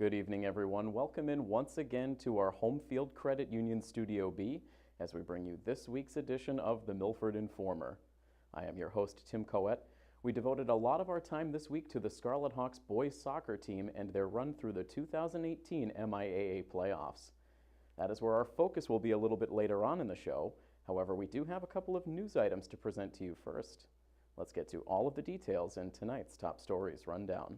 Good evening, everyone. Welcome in once again to our Home Field Credit Union Studio B as we bring you this week's edition of the Milford Informer. I am your host, Tim Coet. We devoted a lot of our time this week to the Scarlet Hawks boys soccer team and their run through the 2018 MIAA playoffs. That is where our focus will be a little bit later on in the show. However, we do have a couple of news items to present to you first. Let's get to all of the details in tonight's top stories rundown.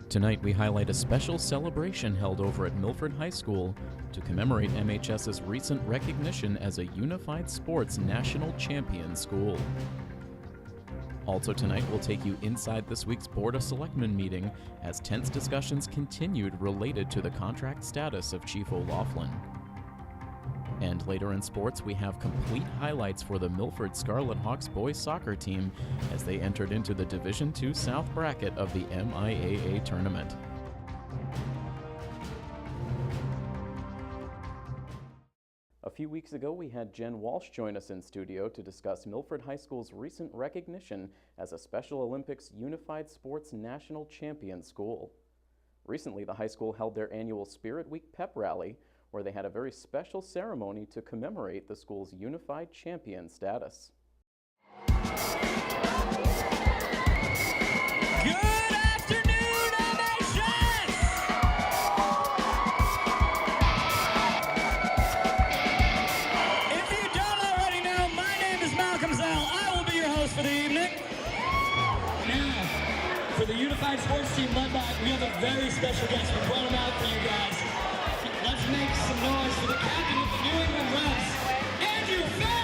Tonight we highlight a special celebration held over at Milford High School to commemorate MHS's recent recognition as a unified sports national champion school. Also tonight we'll take you inside this week's Board of Selectmen meeting as tense discussions continued related to the contract status of Chief O'Laughlin. And later in sports, we have complete highlights for the Milford Scarlet Hawks boys soccer team as they entered into the Division II South bracket of the MIAA tournament. A few weeks ago, we had Jen Walsh join us in studio to discuss Milford High School's recent recognition as a Special Olympics Unified Sports National Champion School. Recently, the high school held their annual Spirit Week pep rally, where they had a very special ceremony to commemorate the school's unified champion status. Good afternoon, MHS! If you don't already know, my name is Malcolm Zell. I will be your host for the evening. Now, for the unified sports team led by, we have a very special guest. We brought him out for you guys. Let's make some noise for the captain of the New England Reds, Andrew Farrell!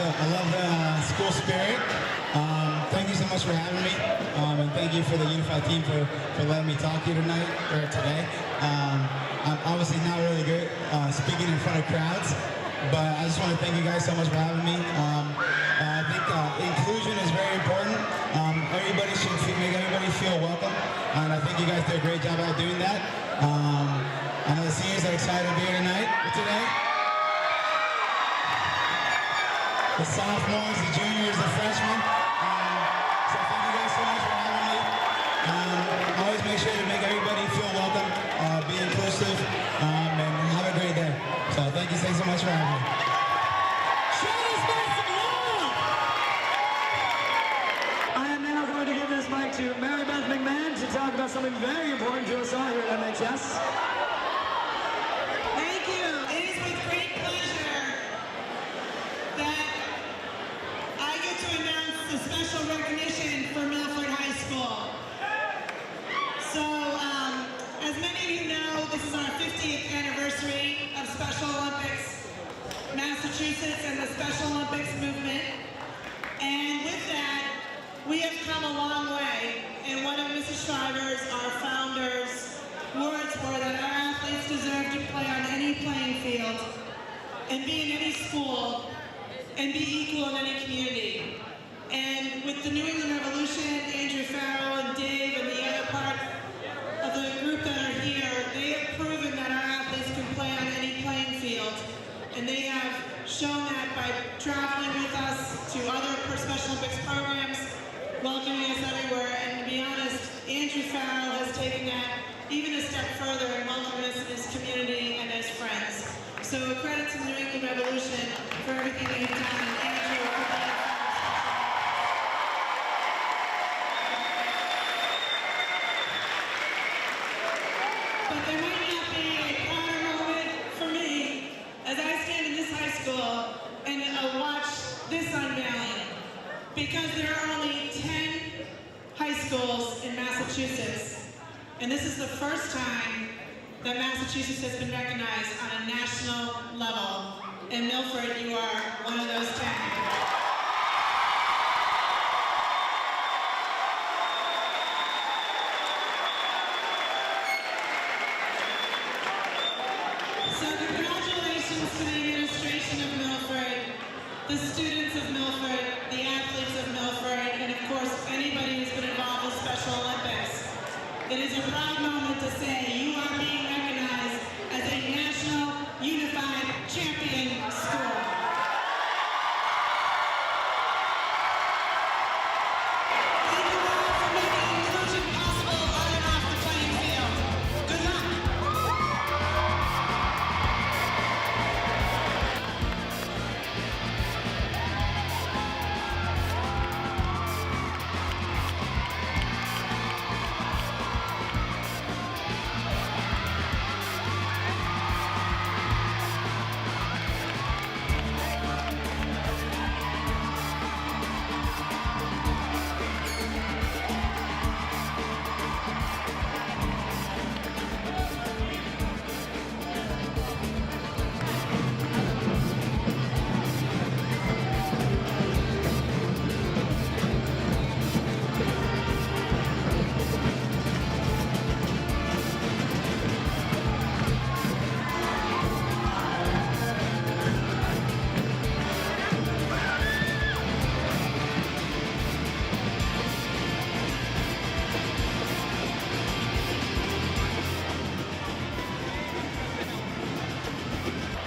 I love the school spirit. Thank you so much for having me, and thank you for the unified team for letting me talk to you tonight or today. I'm obviously not really good speaking in front of crowds, but I just want to thank you guys so much for having me. I think inclusion is very important. Everybody should make everybody feel welcome, and I think you guys did a great job at doing that. I know the seniors are excited to be here today. The sophomores, the juniors, the freshmen. So thank you guys so much for having me. Always make sure to make everybody feel welcome, be inclusive, and have a great day. So thank you so much for having me. I am now going to give this mic to Mary Beth McMahon to talk about something very important to us all here at MHS. Thank you. It is with great pleasure that I get to announce the special recognition for Milford High School. So, as many of you know, this is our 50th anniversary of Special Olympics Massachusetts and the Special Olympics movement. And with that, we have come a long way. And one of Mrs. Shriver's, our founder's, words were that our athletes deserve to play on any playing field and be in any school and be equal in any community. And with the New England Revolution, Andrew Farrell and Dave and the other part of the group that are here, they have proven that our athletes can play on any playing field. And they have shown that by traveling with us to other Special Olympics programs, welcoming us everywhere. And to be honest, Andrew Farrell has taken that even a step further and welcomed us in his community and as friends. So credit to the New England Revolution for everything they've done. And Andrew, for being but there might not be a prouder moment for me as I stand in this high school and watch this unveiling, because there are only 10 high schools in Massachusetts, and this is the first time that Massachusetts has been recognized on a national level. And Milford, you are one of those 10. So congratulations to the administration of Milford, the students of Milford, the athletes of Milford, and of course anybody who's been involved with Special Olympics. It is a proud moment to say you are being recognized as a National Unified Champion School. Thank you all for making inclusion possible on and off the playing field. Good luck.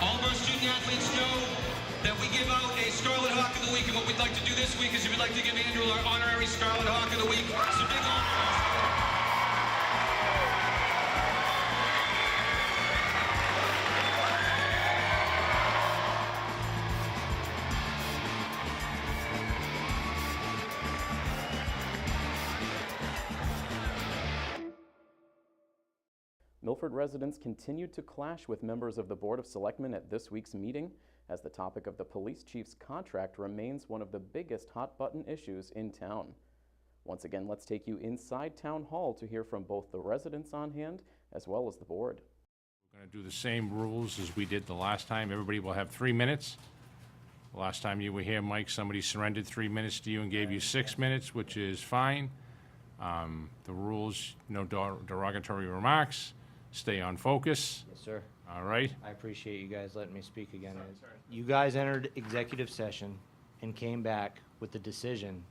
All of our student athletes know that we give out a Scarlet Hawk of the Week, and what we'd like to do this week is we'd like to give Andrew our honorary Scarlet Hawk of the Week. It's a big honor. Milford residents continued to clash with members of the Board of Selectmen at this week's meeting, as the topic of the police chief's contract remains one of the biggest hot-button issues in town. Once again, let's take you inside Town Hall to hear from both the residents on hand as well as the board. We're going to do the same rules as we did the last time. Everybody will have 3 minutes. The last time you were here, Mike, somebody surrendered 3 minutes to you and gave you 6 minutes, which is fine. The rules, no derogatory remarks. Stay on focus. Yes, sir. All right? I appreciate you guys letting me speak again. You guys entered executive session and came back with the decision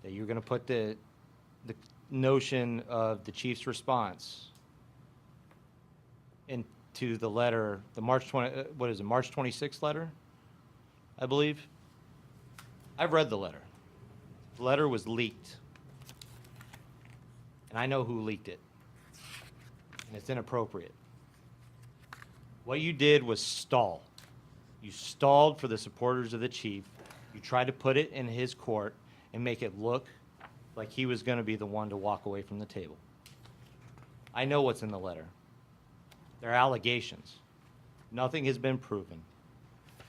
that you're going to put the notion of the chief's response into the letter, the March 26th letter, I believe. I've read the letter. The letter was leaked. And I know who leaked it. And it's inappropriate. What you did was stall. You stalled for the supporters of the chief. You tried to put it in his court and make it look like he was going to be the one to walk away from the table. I know what's in the letter. They're allegations. Nothing has been proven.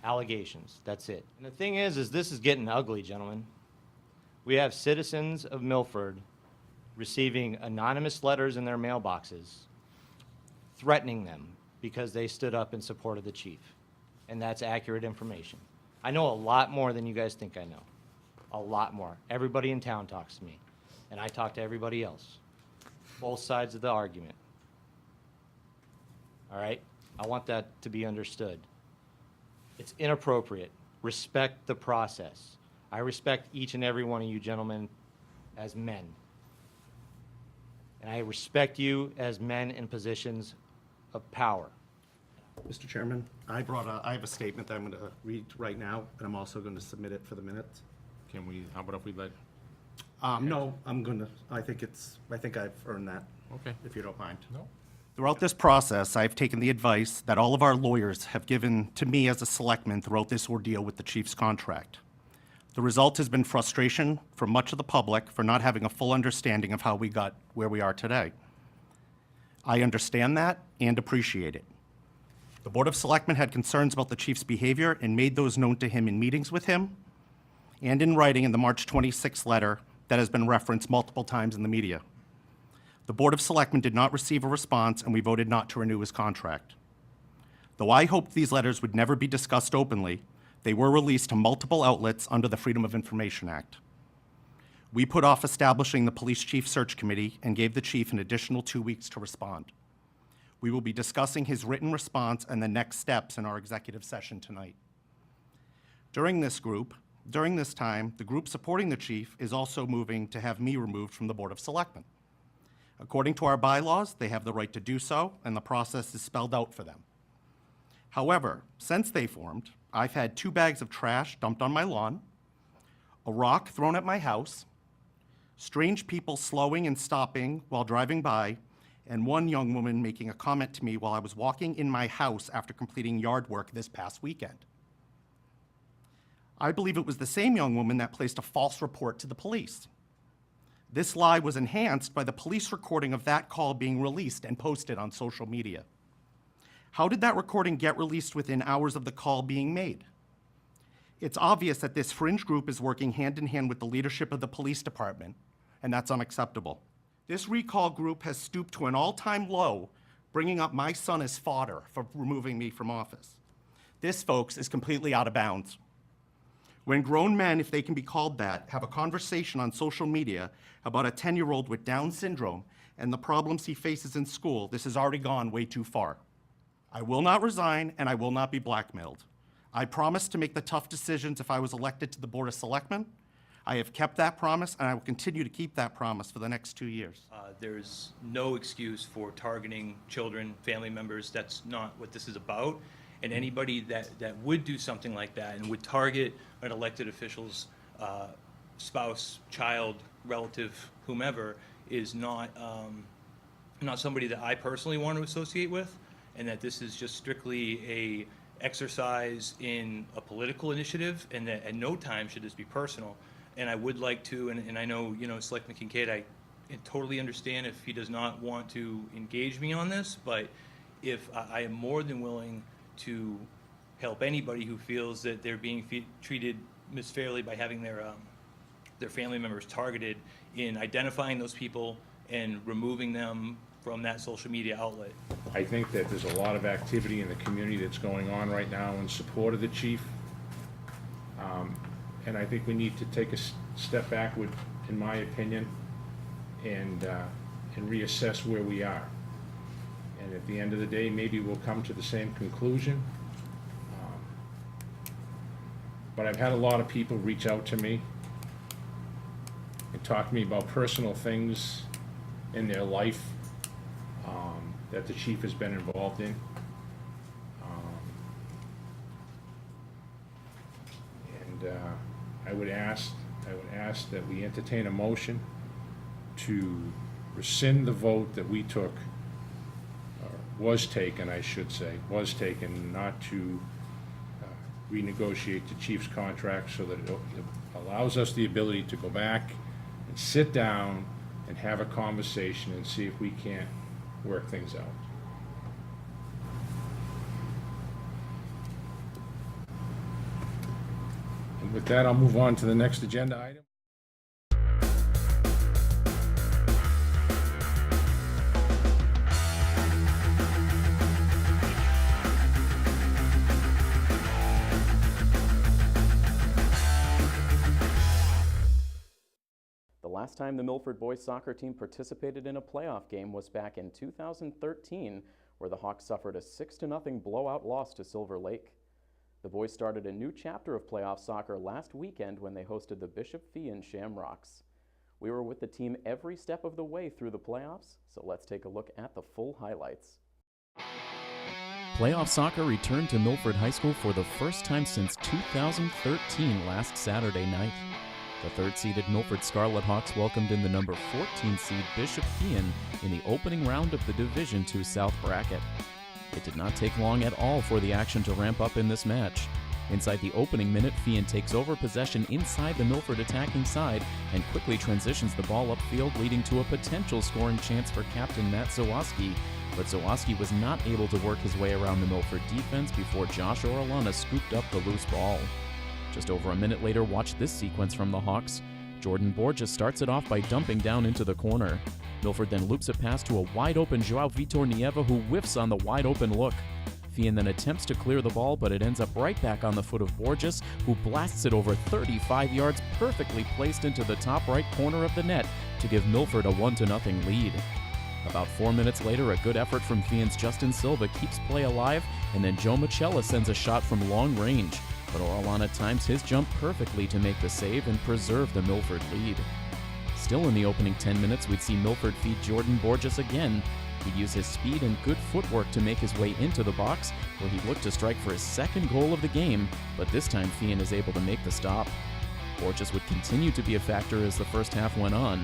Allegations, that's it. And the thing is this is getting ugly, gentlemen. We have citizens of Milford receiving anonymous letters in their mailboxes threatening them because they stood up in support of the chief. And that's accurate information. I know a lot more than you guys think I know. A lot more. Everybody in town talks to me. And I talk to everybody else. Both sides of the argument. All right? I want that to be understood. It's inappropriate. Respect the process. I respect each and every one of you gentlemen as men. And I respect you as men in positions of power. Mr. Chairman, I have a statement that I'm going to read right now, and I'm also going to submit it for the minutes. Can we, how about if we let, No, I think I've earned that. Okay. If you don't mind. no? Throughout this process, I've taken the advice that all of our lawyers have given to me as a selectman throughout this ordeal with the chief's contract. The result has been frustration for much of the public for not having a full understanding of how we got where we are today. I understand that and appreciate it. The Board of Selectmen had concerns about the chief's behavior and made those known to him in meetings with him and in writing in the March 26th letter that has been referenced multiple times in the media. The Board of Selectmen did not receive a response, and we voted not to renew his contract. Though I hoped these letters would never be discussed openly, they were released to multiple outlets under the Freedom of Information Act. We put off establishing the police chief search committee and gave the chief an additional 2 weeks to respond. We will be discussing his written response and the next steps in our executive session tonight. During this time, the group supporting the chief is also moving to have me removed from the Board of Selectmen. According to our bylaws, they have the right to do so, and the process is spelled out for them. However, since they formed, I've had 2 bags of trash dumped on my lawn, a rock thrown at my house, strange people slowing and stopping while driving by, and one young woman making a comment to me while I was walking in my house after completing yard work this past weekend. I believe it was the same young woman that placed a false report to the police. This lie was enhanced by the police recording of that call being released and posted on social media. How did that recording get released within hours of the call being made? It's obvious that this fringe group is working hand in hand with the leadership of the police department, and that's unacceptable. This recall group has stooped to an all-time low, bringing up my son as fodder for removing me from office. This, folks, is completely out of bounds. When grown men, if they can be called that, have a conversation on social media about a 10-year-old with Down syndrome and the problems he faces in school, this has already gone way too far. I will not resign, and I will not be blackmailed. I promised to make the tough decisions if I was elected to the Board of Selectmen. I have kept that promise, and I will continue to keep that promise for the next 2 years. There's no excuse for targeting children, family members. That's not what this is about. And anybody that would do something like that and would target an elected official's spouse, child, relative, whomever, is not somebody that I personally want to associate with, and that this is just strictly a exercise in a political initiative, and that at no time should this be personal. And I would like to, and I know, Selectman Kincaid, I totally understand if he does not want to engage me on this, but if I am more than willing to help anybody who feels that they're being treated misfairly by having their family members targeted, in identifying those people and removing them from that social media outlet. I think that there's a lot of activity in the community that's going on right now in support of the chief. And I think we need to take a step backward, in my opinion, and reassess where we are. And at the end of the day, maybe we'll come to the same conclusion. But I've had a lot of people reach out to me and talk to me about personal things in their life that the chief has been involved in. I would ask that we entertain a motion to rescind the vote that we took, or was taken, I should say, not to renegotiate the chief's contract, so that it allows us the ability to go back and sit down and have a conversation and see if we can't work things out. And with that, I'll move on to the next agenda item. The last time the Milford boys soccer team participated in a playoff game was back in 2013, where the Hawks suffered a 6-0 blowout loss to Silver Lake. The boys started a new chapter of playoff soccer last weekend when they hosted the Bishop Fee Shamrocks. We were with the team every step of the way through the playoffs, so let's take a look at the full highlights. Playoff soccer returned to Milford High School for the first time since 2013 last Saturday night. The third-seeded Milford Scarlet Hawks welcomed in the number 14 seed Bishop Fee in the opening round of the Division II South bracket. It did not take long at all for the action to ramp up in this match. Inside the opening minute, Fee takes over possession inside the Milford attacking side and quickly transitions the ball upfield, leading to a potential scoring chance for captain Matt Zawoski. But Zawoski was not able to work his way around the Milford defense before Josh Orellana scooped up the loose ball. Just over a minute later, watch this sequence from the Hawks. Jordan Borges starts it off by dumping down into the corner. Milford then loops a pass to a wide-open Joao Vitor Nieva, who whiffs on the wide-open look. Fee then attempts to clear the ball, but it ends up right back on the foot of Borges, who blasts it over 35 yards, perfectly placed into the top right corner of the net to give Milford a 1-0 lead. About 4 minutes later, a good effort from Fian's Justin Silva keeps play alive, and then Joe Machella sends a shot from long range, but Orellana times his jump perfectly to make the save and preserve the Milford lead. Still in the opening 10 minutes, we'd see Milford feed Jordan Borges again. He'd use his speed and good footwork to make his way into the box, where he'd look to strike for his second goal of the game, but this time Fian is able to make the stop. Borges would continue to be a factor as the first half went on.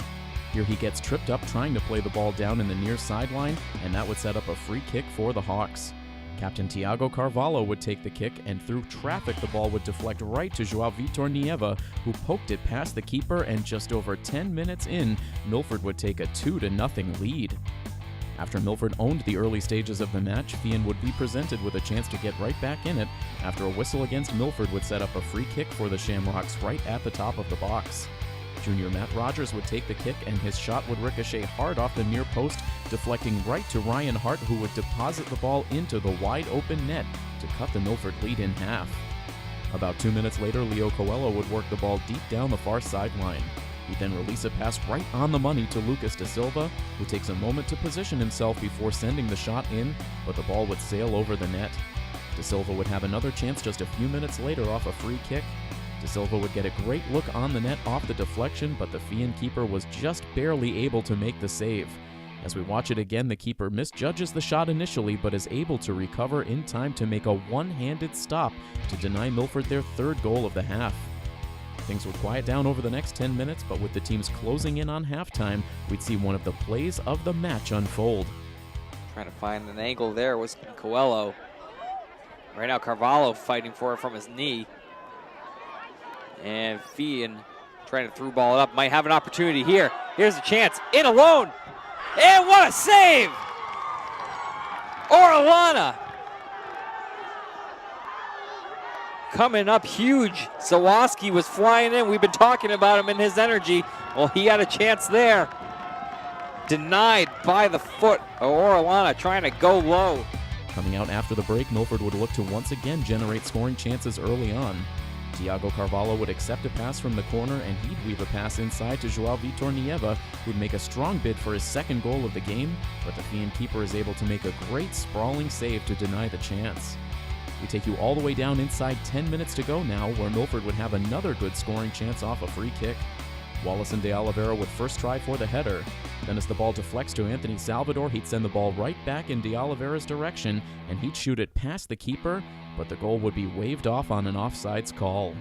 Here he gets tripped up trying to play the ball down in the near sideline, and that would set up a free kick for the Hawks. Captain Tiago Carvalho would take the kick, and through traffic the ball would deflect right to Joao Vitor Nieva, who poked it past the keeper, and just over 10 minutes in, Milford would take a 2-0 lead. After Milford owned the early stages of the match, Fian would be presented with a chance to get right back in it after a whistle against Milford would set up a free kick for the Shamrocks right at the top of the box. Junior Matt Rogers would take the kick, and his shot would ricochet hard off the near post, deflecting right to Ryan Hart, who would deposit the ball into the wide-open net to cut the Milford lead in half. About 2 minutes later, Leo Coelho would work the ball deep down the far sideline. He'd then release a pass right on the money to Lucas Da Silva, who takes a moment to position himself before sending the shot in, but the ball would sail over the net. Da Silva would have another chance just a few minutes later off a free kick. Da Silva would get a great look on the net off the deflection, but the Fian keeper was just barely able to make the save. As we watch it again, the keeper misjudges the shot initially, but is able to recover in time to make a one-handed stop to deny Milford their third goal of the half. Things would quiet down over the next 10 minutes, but with the teams closing in on halftime, we'd see one of the plays of the match unfold. Trying to find an angle there was Coelho. Right now Carvalho fighting for it from his knee. And Fian trying to through ball it up. Might have an opportunity here. Here's a chance. In alone. And what a save! Orellana. Coming up huge. Zawoski was flying in. We've been talking about him and his energy. Well, he had a chance there. Denied by the foot of Orellana, trying to go low. Coming out after the break, Milford would look to once again generate scoring chances early on. Tiago Carvalho would accept a pass from the corner, and he'd weave a pass inside to Joao Vitor Nieva, who'd make a strong bid for his second goal of the game, but the Fian keeper is able to make a great sprawling save to deny the chance. We take you all the way down inside 10 minutes to go now, where Milford would have another good scoring chance off a free kick. Wallace and De Oliveira would first try for the header. Then as the ball deflects to Anthony Salvador, he'd send the ball right back in De Oliveira's direction, and he'd shoot it past the keeper, but the goal would be waved off on an offsides call.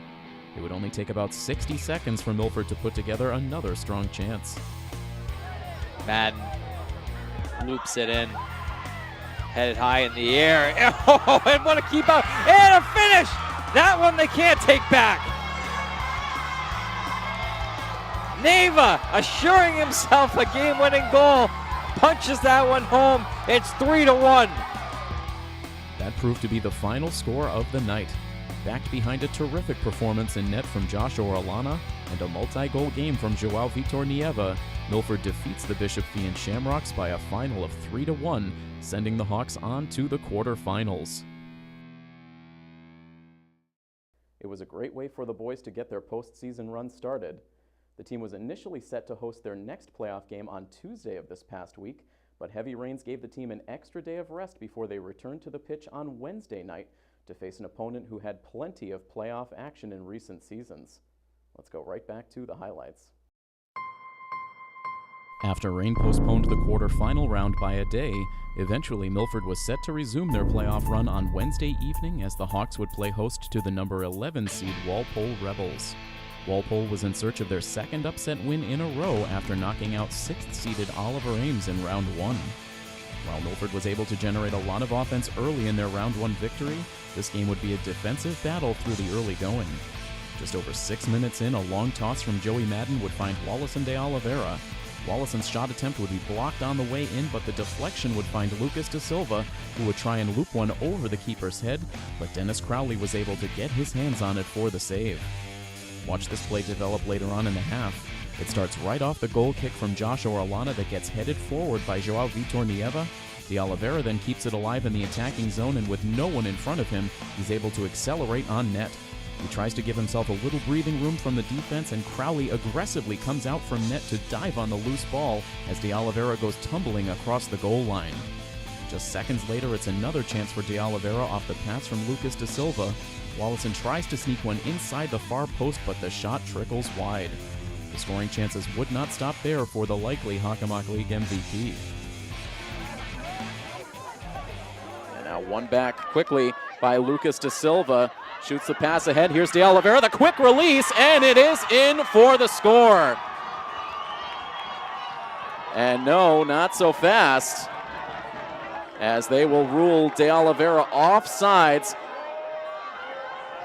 It would only take about 60 seconds for Milford to put together another strong chance. Madden loops it in. Headed high in the air. Oh, and what a keep out. And a finish! That one they can't take back. Neva assuring himself a game-winning goal. Punches that one home. It's 3-1. That proved to be the final score of the night. Backed behind a terrific performance in net from Josh Orellana and a multi-goal game from Joao Vitor Nieva, Milford defeats the Bishop Fian Shamrocks by a final of 3-1, sending the Hawks on to the quarterfinals. It was a great way for the boys to get their postseason run started. The team was initially set to host their next playoff game on Tuesday of this past week, but heavy rains gave the team an extra day of rest before they returned to the pitch on Wednesday night to face an opponent who had plenty of playoff action in recent seasons. Let's go right back to the highlights. After rain postponed the quarterfinal round by a day, eventually Milford was set to resume their playoff run on Wednesday evening as the Hawks would play host to the number 11 seed Walpole Rebels. Walpole was in search of their second upset win in a row after knocking out 6th-seeded Oliver Ames in round 1. While Milford was able to generate a lot of offense early in their round 1 victory, this game would be a defensive battle through the early going. Just over 6 minutes in, a long toss from Joey Madden would find Wallace and De Oliveira. Wallison's shot attempt would be blocked on the way in, but the deflection would find Lucas Da Silva, who would try and loop one over the keeper's head, but Dennis Crowley was able to get his hands on it for the save. Watch this play develop later on in the half. It starts right off the goal kick from Josh Orellana that gets headed forward by Joao Vitor Nieva. De Oliveira then keeps it alive in the attacking zone, and with no one in front of him, he's able to accelerate on net. He tries to give himself a little breathing room from the defense, and Crowley aggressively comes out from net to dive on the loose ball as De Oliveira goes tumbling across the goal line. Just seconds later, it's another chance for De Oliveira off the pass from Lucas Da Silva. Wallison tries to sneak one inside the far post, but the shot trickles wide. The scoring chances would not stop there for the likely Hockomock League MVP. And now one back quickly by Lucas Da Silva. Shoots the pass ahead. Here's De Oliveira, the quick release, and it is in for the score. And no, not so fast, as they will rule De Oliveira offsides.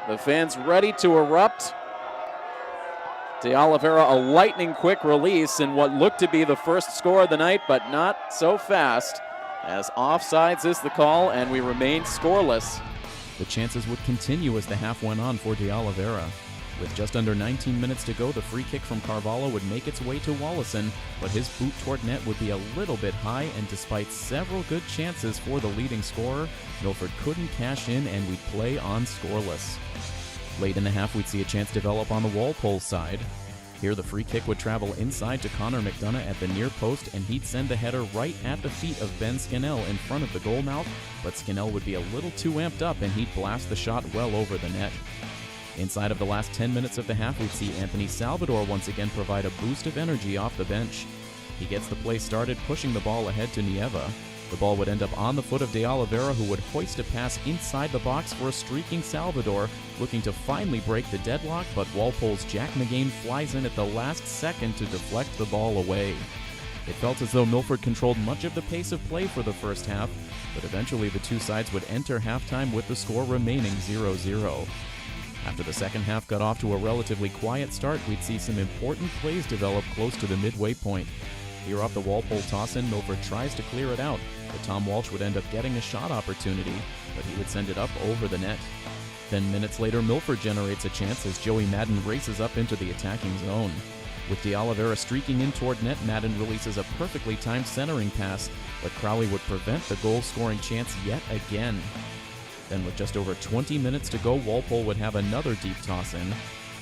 The fans ready to erupt. De Oliveira, a lightning quick release in what looked to be the first score of the night, but not so fast, as offsides is the call, and we remain scoreless. The chances would continue as the half went on for De Oliveira. With just under 19 minutes to go, the free kick from Carvalho would make its way to Wallison, but his boot toward net would be a little bit high, and despite several good chances for the leading scorer, Milford couldn't cash in, and we'd play on scoreless. Late in the half, we'd see a chance develop on the Walpole side. Here, the free kick would travel inside to Connor McDonough at the near post, and he'd send the header right at the feet of Ben Scannell in front of the goal mouth, but Scannell would be a little too amped up, and he'd blast the shot well over the net. Inside of the last 10 minutes of the half, we'd see Anthony Salvador once again provide a boost of energy off the bench. He gets the play started, pushing the ball ahead to Nieva. The ball would end up on the foot of De Oliveira, who would hoist a pass inside the box for a streaking Salvador, looking to finally break the deadlock, but Walpole's Jack McGain flies in at the last second to deflect the ball away. It felt as though Milford controlled much of the pace of play for the first half, but eventually the two sides would enter halftime with the score remaining 0-0. After the second half got off to a relatively quiet start, we'd see some important plays develop close to the midway point. Here off the Walpole toss-in, Milford tries to clear it out, but Tom Walsh would end up getting a shot opportunity, but he would send it up over the net. 10 minutes later, Milford generates a chance as Joey Madden races up into the attacking zone. With De Oliveira streaking in toward net, Madden releases a perfectly timed centering pass, but Crowley would prevent the goal-scoring chance yet again. Then with just over 20 minutes to go, Walpole would have another deep toss-in.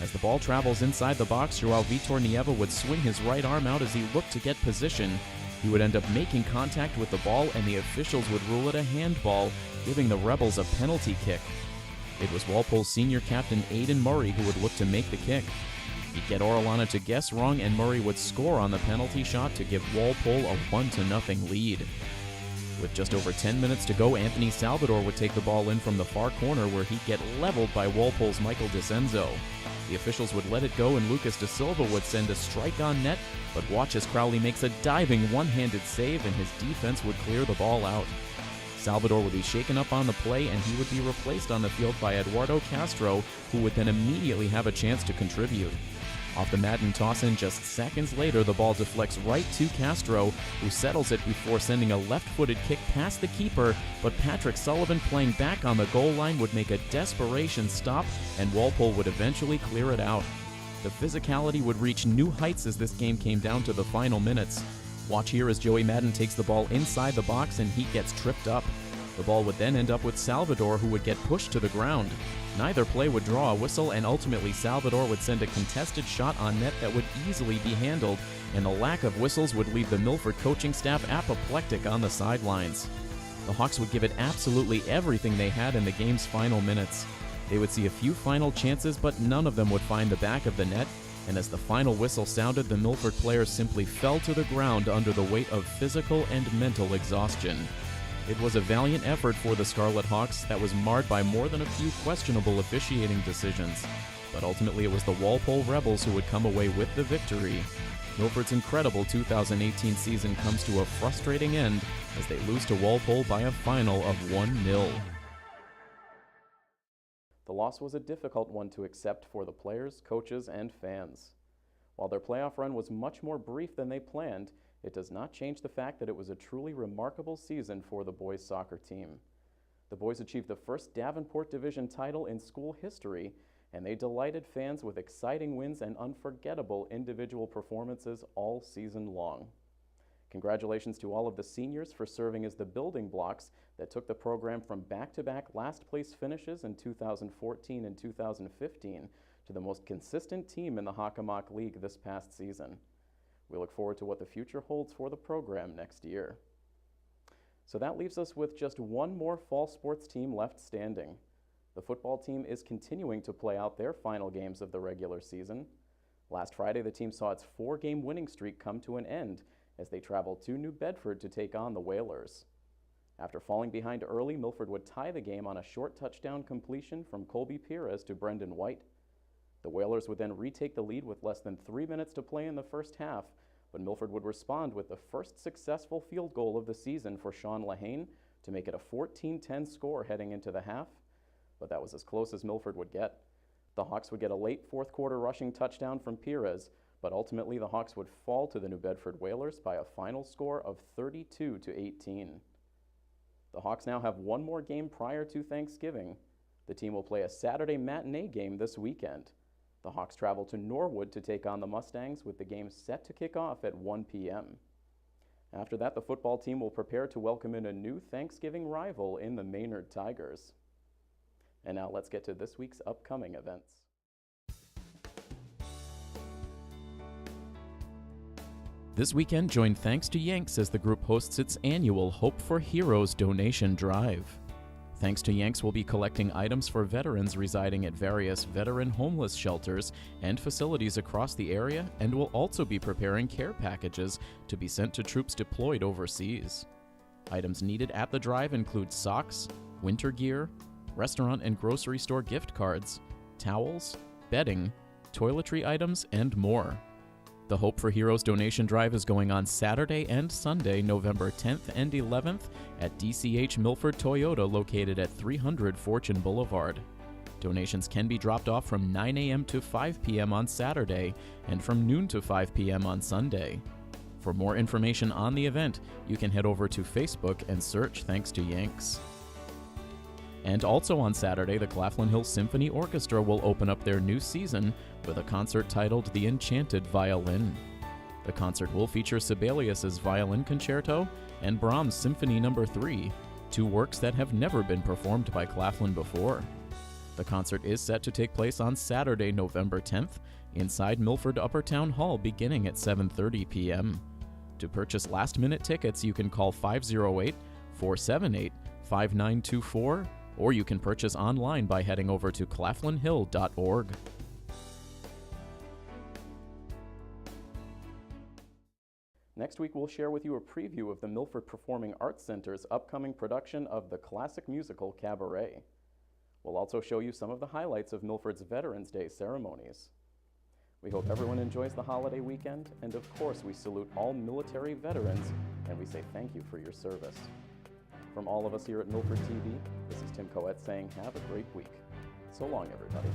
As the ball travels inside the box, Joao Vitor Nieva would swing his right arm out as he looked to get position. He would end up making contact with the ball, and the officials would rule it a handball, giving the Rebels a penalty kick. It was Walpole's senior captain Aidan Murray who would look to make the kick. He'd get Orellana to guess wrong, and Murray would score on the penalty shot to give Walpole a 1-0 lead. With just over 10 minutes to go, Anthony Salvador would take the ball in from the far corner, where he'd get leveled by Walpole's Michael DeCenzo. The officials would let it go, and Lucas Da Silva would send a strike on net, but watch as Crowley makes a diving one-handed save, and his defense would clear the ball out. Salvador would be shaken up on the play, and he would be replaced on the field by Eduardo Castro, who would then immediately have a chance to contribute. Off the Madden toss-in just seconds later, the ball deflects right to Castro, who settles it before sending a left-footed kick past the keeper, but Patrick Sullivan, playing back on the goal line, would make a desperation stop, and Walpole would eventually clear it out. The physicality would reach new heights as this game came down to the final minutes. Watch here as Joey Madden takes the ball inside the box, and he gets tripped up. The ball would then end up with Salvador, who would get pushed to the ground. Neither play would draw a whistle, and ultimately Salvador would send a contested shot on net that would easily be handled, and the lack of whistles would leave the Milford coaching staff apoplectic on the sidelines. The Hawks would give it absolutely everything they had in the game's final minutes. They would see a few final chances, but none of them would find the back of the net, and as the final whistle sounded, the Milford players simply fell to the ground under the weight of physical and mental exhaustion. It was a valiant effort for the Scarlet Hawks that was marred by more than a few questionable officiating decisions, but ultimately it was the Walpole Rebels who would come away with the victory. Milford's incredible 2018 season comes to a frustrating end as they lose to Walpole by a final of 1-0. The loss was a difficult one to accept for the players, coaches, and fans. While their playoff run was much more brief than they planned, it does not change the fact that it was a truly remarkable season for the boys' soccer team. The boys achieved the first Davenport Division title in school history, and they delighted fans with exciting wins and unforgettable individual performances all season long. Congratulations to all of the seniors for serving as the building blocks that took the program from back-to-back last-place finishes in 2014 and 2015 to the most consistent team in the Hockomock League this past season. We look forward to what the future holds for the program next year. So that leaves us with just one more fall sports team left standing. The football team is continuing to play out their final games of the regular season. Last Friday, the team saw its 4-game winning streak come to an end as they traveled to New Bedford to take on the Whalers. After falling behind early, Milford would tie the game on a short touchdown completion from Colby Perez to Brendan White. The Whalers would then retake the lead with less than 3 minutes to play in the first half, but Milford would respond with the first successful field goal of the season for Sean Lahane to make it a 14-10 score heading into the half, but that was as close as Milford would get. The Hawks would get a late fourth quarter rushing touchdown from Perez, but ultimately the Hawks would fall to the New Bedford Whalers by a final score of 32-18. The Hawks now have one more game prior to Thanksgiving. The team will play a Saturday matinee game this weekend. The Hawks travel to Norwood to take on the Mustangs, with the game set to kick off at 1 p.m. After that, the football team will prepare to welcome in a new Thanksgiving rival in the Maynard Tigers. And now let's get to this week's upcoming events. This weekend, join Thanks to Yanks as the group hosts its annual Hope for Heroes donation drive. Thanks to Yanks will be collecting items for veterans residing at various veteran homeless shelters and facilities across the area, and will also be preparing care packages to be sent to troops deployed overseas. Items needed at the drive include socks, winter gear, restaurant and grocery store gift cards, towels, bedding, toiletry items, and more. The Hope for Heroes donation drive is going on Saturday and Sunday, November 10th and 11th at DCH Milford Toyota, located at 300 Fortune Boulevard. Donations can be dropped off from 9 a.m. to 5 p.m. on Saturday and from noon to 5 p.m. on Sunday. For more information on the event, you can head over to Facebook and search Thanks to Yanks. And also on Saturday, the Claflin Hill Symphony Orchestra will open up their new season with a concert titled The Enchanted Violin. The concert will feature Sibelius's Violin Concerto and Brahms' Symphony No. 3, two works that have never been performed by Claflin before. The concert is set to take place on Saturday, November 10th, inside Milford Upper Town Hall, beginning at 7:30 p.m. To purchase last-minute tickets, you can call 508-478-5924, or you can purchase online by heading over to claflinhill.org. Next week, we'll share with you a preview of the Milford Performing Arts Center's upcoming production of the classic musical Cabaret. We'll also show you some of the highlights of Milford's Veterans Day ceremonies. We hope everyone enjoys the holiday weekend, and of course, we salute all military veterans, and we say thank you for your service. From all of us here at Milford TV, this is Tim Coette saying have a great week. So long, everybody.